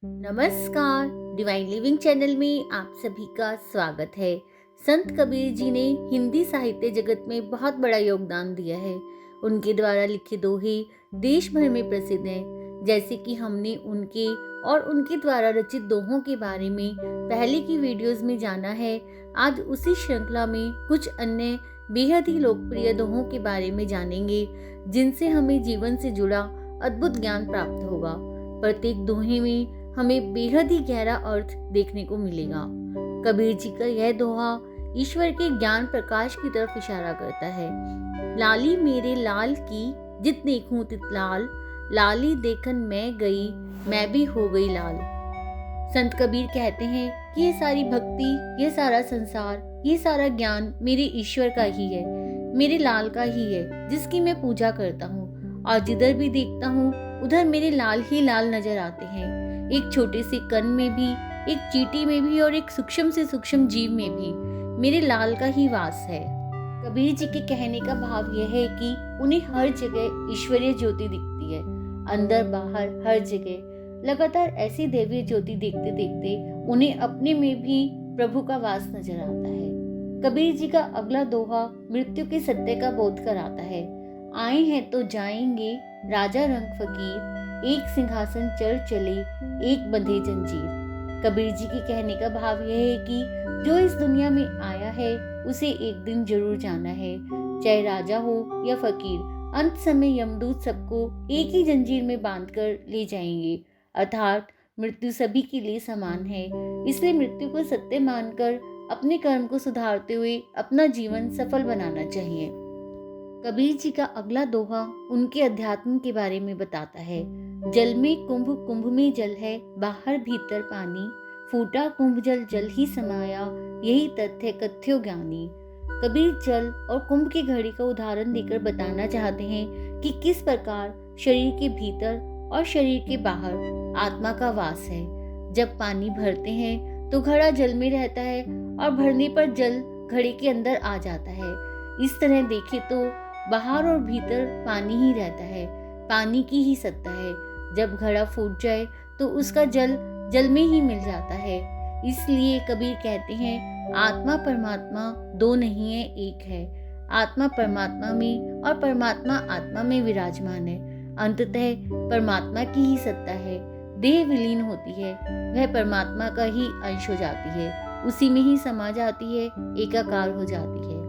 नमस्कार। Divine living channel में आप सभी का स्वागत है। संत कबीर जी ने हिंदी साहित्य जगत में बहुत बड़ा योगदान दिया है। उनके द्वारा लिखे दोहे देश भर में प्रसिद्ध हैं। जैसे कि हमने उनके और उनके द्वारा रचित दोहों के बारे में पहले की वीडियोस में जाना है, आज उसी श्रृंखला में कुछ अन्य बेहद ही लोकप्रिय दोहों के बारे में जानेंगे, जिनसे हमें जीवन से जुड़ा अद्भुत ज्ञान प्राप्त होगा। प्रत्येक दोहे में हमें बेहद ही गहरा अर्थ देखने को मिलेगा। कबीर जी का यह दोहा ईश्वर के ज्ञान प्रकाश की तरफ इशारा करता है। लाली मेरे लाल की जित देखूं तित लाल, लाली देखन मैं गई, मैं भी हो गई लाल। संत कबीर कहते हैं कि ये सारी भक्ति, ये सारा संसार, ये सारा ज्ञान मेरे ईश्वर का ही है, मेरे लाल का ही है, जिसकी मैं पूजा करता हूँ। और जिधर भी देखता हूँ उधर मेरे लाल ही लाल नजर आते हैं। एक छोटे से कण में भी, एक चींटी में भी और एक सूक्ष्म से सूक्ष्म जीव में भी मेरे लाल का ही वास है। कबीर जी के कहने का भाव यह है कि उन्हें हर जगह ईश्वरीय ज्योति दिखती है, अंदर बाहर हर जगह। लगातार ऐसी दैवीय ज्योति देखते देखते उन्हें अपने में भी प्रभु का वास नजर आता है। कबीर जी का अगला दोहा मृत्यु के सत्य का बोध कराता है। आए हैं तो जाएंगे राजा रंग फकीर, एक सिंहासन चढ़ चले एक बंधे जंजीर। कबीर जी के कहने का भाव यह है कि जो इस दुनिया में आया है उसे एक दिन जरूर जाना है, चाहे राजा हो या फकीर। अंत समय यमदूत सबको एक ही जंजीर में बांधकर ले जाएंगे, अर्थात मृत्यु सभी के लिए समान है। इसलिए मृत्यु को सत्य मानकर अपने कर्म को सुधारते हुए अपना जीवन सफल बनाना चाहिए। कबीर जी का अगला दोहा उनके अध्यात्म के बारे में बताता है। जल में कुंभ, कुंभ में जल है, बाहर भीतर पानी, फूटा कुंभ जल जल ही समाया, यही तथ्य कथ्यो ज्ञानी। कबीर जल और कुंभ की घड़ी का उदाहरण देकर बताना चाहते हैं कि किस प्रकार शरीर के भीतर और शरीर के बाहर आत्मा का वास है। जब पानी भरते हैं तो घड़ा जल में रहता है और भरने पर जल घड़े के अंदर आ जाता है। इस तरह देखें तो बाहर और भीतर पानी ही रहता है, पानी की ही सत्ता है। जब घड़ा फूट जाए तो उसका जल जल में ही मिल जाता है। इसलिए कबीर कहते हैं आत्मा परमात्मा दो नहीं है, एक है। आत्मा परमात्मा में और परमात्मा आत्मा में विराजमान है। अंततः परमात्मा की ही सत्ता है। देह विलीन होती है, वह परमात्मा का ही अंश हो जाती है, उसी में ही समा जाती है, एकाकार हो जाती है।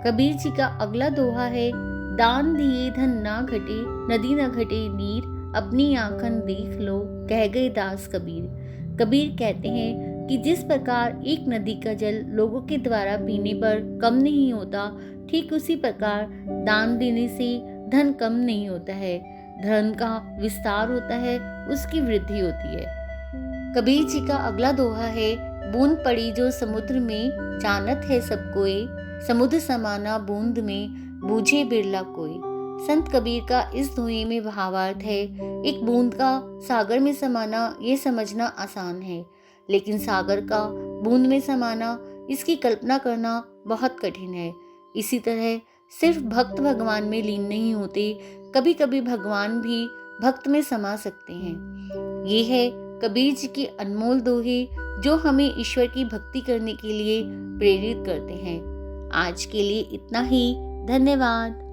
कबीर जी का अगला दोहा है। दान दिए धन ना घटे, नदी न घटे नीर, अपनी आंखन देख लो, कह गए दास कबीर। कबीर कहते हैं कि जिस प्रकार एक नदी का जल लोगों के द्वारा पीने पर कम नहीं होता, ठीक उसी प्रकार दान देने से धन कम नहीं होता है। धन का विस्तार होता है, उसकी वृद्धि होती है। कबीर जी का अगला दोहा है। बूंद पड़ी जो समुद्र में, जानत है सब कोई, समुद्र समाना बूंद में, बूझे बिरला कोई। संत कबीर का इस दोहे में भावार्थ है, एक बूंद का सागर में समाना ये समझना आसान है, लेकिन सागर का बूंद में समाना, इसकी कल्पना करना बहुत कठिन है। इसी तरह सिर्फ भक्त भगवान में लीन नहीं होते, कभी कभी भगवान भी भक्त में समा सकते हैं। ये है कबीर जी के अनमोल दोहे जो हमें ईश्वर की भक्ति करने के लिए प्रेरित करते हैं। आज के लिए इतना ही। धन्यवाद।